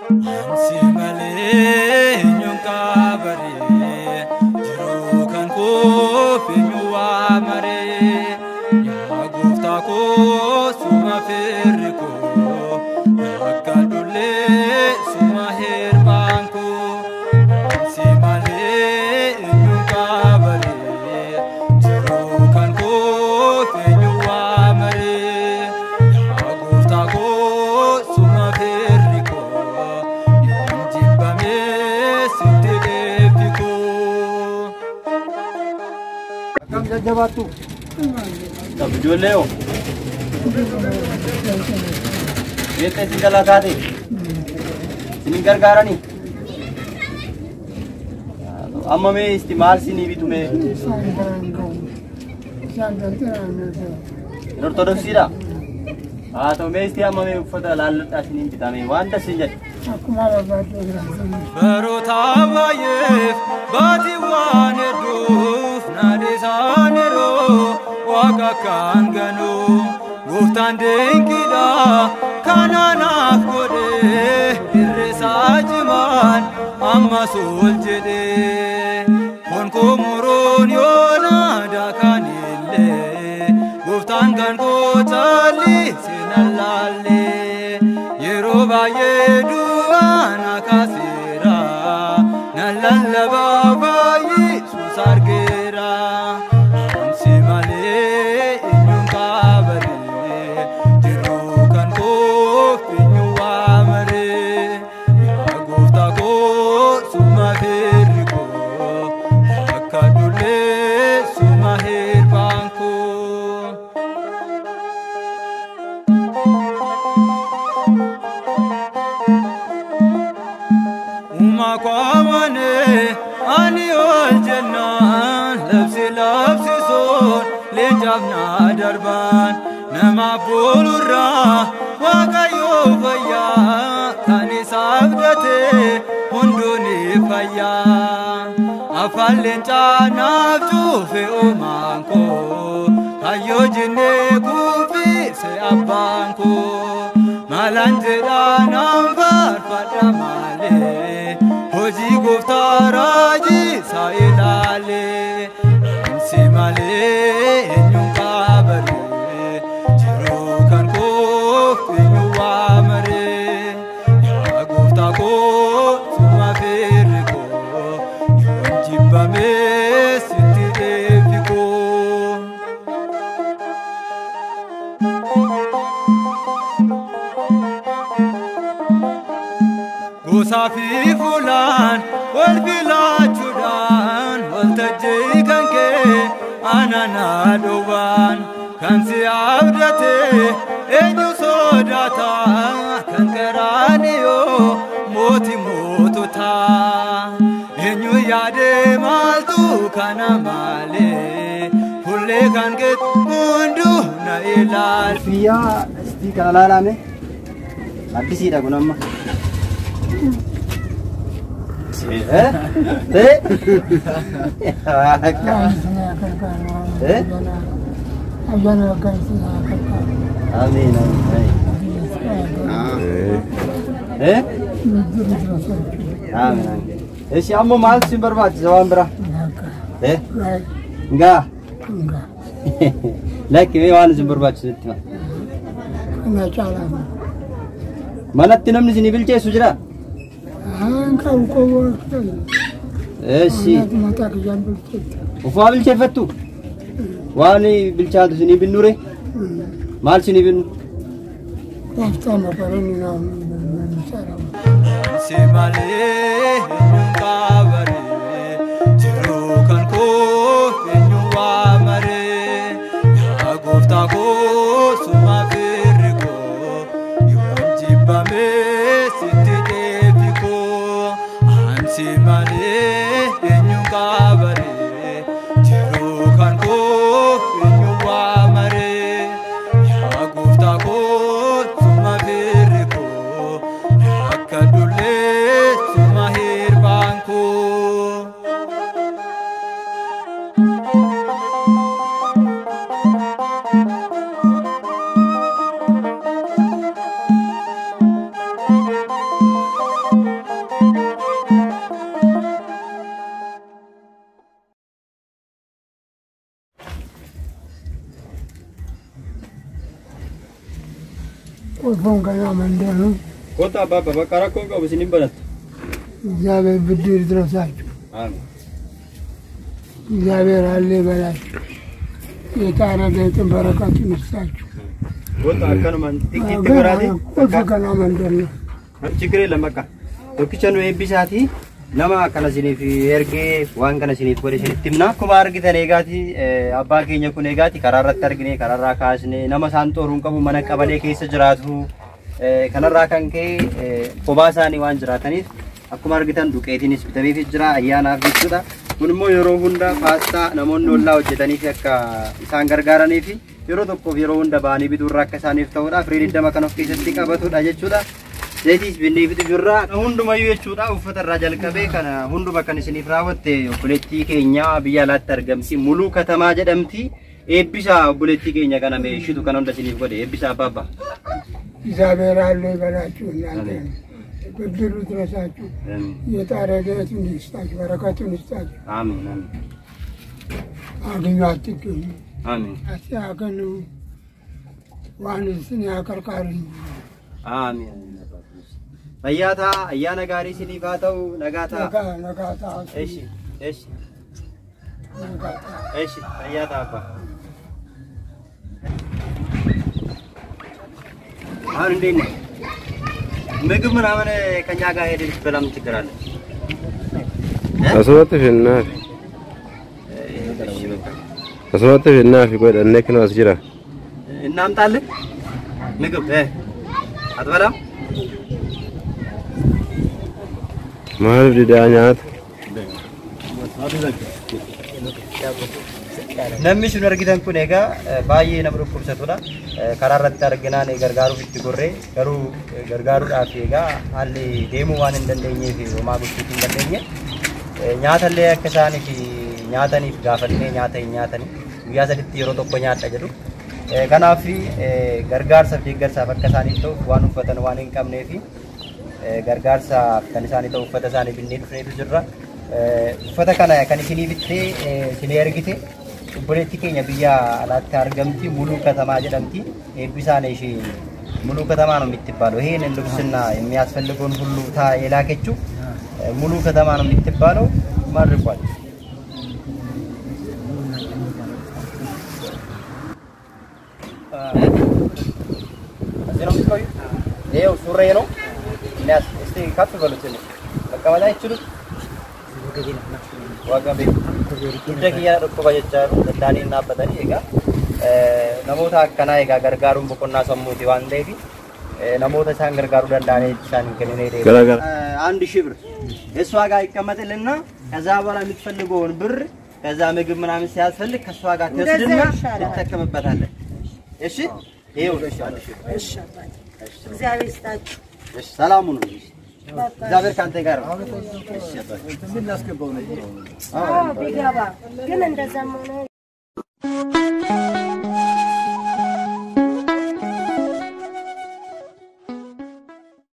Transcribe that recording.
Ansi malee nyunkabare jiru kan kofi nyuwa mare ya gufta ko suma ferko akka dulle suma herbanko. Ansi malee nyunkabare jiru kan kofi nyuwa mare ya gufta ko suma ferko. Jabatu. Tapi jual ho. Ye te singala kade. Singar garani. Amma में इस्तेमाल सी नहीं भी तुम्हें ortodoksi dah. तो मैं इस्तेमाल amma में ufata लाल तासी नहीं पिता में wan तासी जाए Barotamayef bati waneduf nadisanero wakakangano guftan denkida kananaf gode irresajiman amma soljede konko moron yona dakanille guftan gango tali sinalalle yeroba yedu Nakasira nalala babayi susargera ansi male nyunkabare jiru kan kofi nyuwa mare ya gufta ko suma ferko akka dulle suma herbanko. Kwamane ani ol jannan labsi labsi son le javna darban nama bolura wakayo faya kani sabdate hunduni faya afallen chanaftu fe omanko kayo jinne kufi se abanko malanjera nambar padamale Hoji guftaraji sailale ansi male nyunkabare jiru kan kofi nyuwa mare ya gufta ko suma ferko yonjibame sitirefiko. Gosafi fulan wal filachudan wal tajji kanke anana doban kan si abdate enyu sodata kan karaniyo moti motuta enyu yade maltu kana male fulle kan ke mundu na ilal Fia sti kana lame Abisi dah gunamma Eh? Amin amin. Si ammo mal si berbat zaman berah? Enggak. Lagi mana si berbat sedih? Mana tinam ni sini bilce sujra? Kau kau si. Ufa bilce fatu. Wani bilce tu sini bin nure. Mal sini bin. Kaftan apa ni nam Si male nyunkabare jiru kan kofi nyuwa mare ya gufta ko suma ferko yonjibame sitirefiko ansi male nyunkabare jiru kan kofi nyuwa mare ya gufta ko suma ferko akka dulle suma herbanko. ቆፎን ገና መንደር ነው። ኮታ አባባ በቃራ ኮንቆ በሲኒም በላት እግዚአብሔር ብድር ይድረሳችሁ። አሜን። እግዚአብሔር አለ በላችሁ። የታረገትን በረከቱን ይስጣችሁ። ኮታ ከነማን ጥቂት ተገራዲ ቆፎ ገና መንደር ነው። ችግር የለም በቃ ዶክቸኑ ኤቢሳቲ ለማ ከነሲኒፍ ኤርጌ ዋን ከነሲኒፍ ወደ ሲኒትምና ኩማር ግተኔጋቲ አባ ኬኛ ኩኔጋቲ ከራራት አርግኔ ከራራ ካስኔ ነማ ሳንጦሩን ቀቡ መነቀበሌ ከይሰ ጅራቱ ከነራ ከንኬ ኮባሳኒ ዋን ጅራተኒፍ akkuma argitan duqeetinis bitamee jira ayyaanaaf jechuudha kunimmoo yeroo hunda paastaa namoonni ollaa hojjetaniif akka isaan gargaaraniif yeroo tokkoof yeroo hunda baanii bituurraa akka isaaniif ta'uudha firii dama kan of keessatti qabatudha jechuudha ዘይቲስ binneefiti jirra hundumayyuu jechuudha uffata irraa jalqabee kana hunduma kan isiniif raawwatte obboleettii keenya biyya alaatti argamti muluu katamaa jedhamti eebbisa obboleettii keenya kana meeshitu kan hunda isiniif godhe eebbisa abbaabba እግዚአብሔር አለ በላችሁ እናንተ ብድሩ ይድረሳችሁ የታረገቱን ይስጣችሁ በረከቱን ይስጣችሁ አሜን አሜን አግኙ አትገኙ አሜን አስተካከሉ ዋንስን ያከርካሪ አሜን አያታ አያና ጋሪ ሲኒፋተው ነጋታ ነጋታ እሺ እሺ እሺ አያታ አባ አንዴና ምግብ ምናምን ከኛ ጋር ሄደሽ በላም ችግር አለ አስወጥሽ እና ፊቆድ እነክ ነው አስጅራ እናምጣለን ምግብ አትበላም ማህብ ዲዳኛት namni sun argitan kun egaa baay'ee nama dhukkubsatudha karaarratti arginaan gargaaruuf itti gorree garuu gargaaruudhaaf egaa haalli deemuu waan hin dandeenyeef homaa gochuutii hin dandeenye nyaatallee akka isaaniif nyaataniif gaafannee nyaata hin nyaatanii guyyaa saditti yeroo tokko nyaadha jedhu kanaaf gargaarsaaf deeggarsaaf akka isaaniif ta'u waan uffatan waan hin qabneef gargaarsaaf kan isaanii ta'u uffata isaanii binnee dhufneetu jirra uffata kana kan isinii bittee isinii ergite obboleettii keenya biyya alaatti argamti ሙሉ ከተማ jedhamti eebbisaan ishee ሙሉ ከተማ ነው የምትባለው ይሄንን ልብስና የሚያስፈልገውን ሁሉ የላከችው ሙሉ ከተማ ነው የምትባለው ማድርቋል አዘነው ይሄው ሱሬ ነው እስቲ ካፍ በሉት መቀመጥ አይችሉም ዋጋቤ እንደኪያ ረቆባ ጀቻሩ ዳኒና በተኒ ኤጋ ነሞታ አከና ኤጋ ገርጋሩን በቆና ሰሙቲ ዋንዴፊ ነሞታ ሳን ገርጋሩ ዳንዳኔ ሳን ከኔ ገርጋር 1000 ብር እሷ ጋር ይቀመጥልና ከዛ በኋላ የምትፈልገውን ብር ከዛ ምግብ ምናምን ሲያስፈልግ ከሷ ጋር ተስድና ተከመበታለህ እሺ ይሄው እሺ 1000 እሺ እግዚአብሔር ይስጣችሁ እሺ ሰላሙ ነው እግዚአብሔር ካንተ ጋር ነው እሺ አባ ምን ላስገባው ነው ቢገባ ግን እንደዛም ሆነ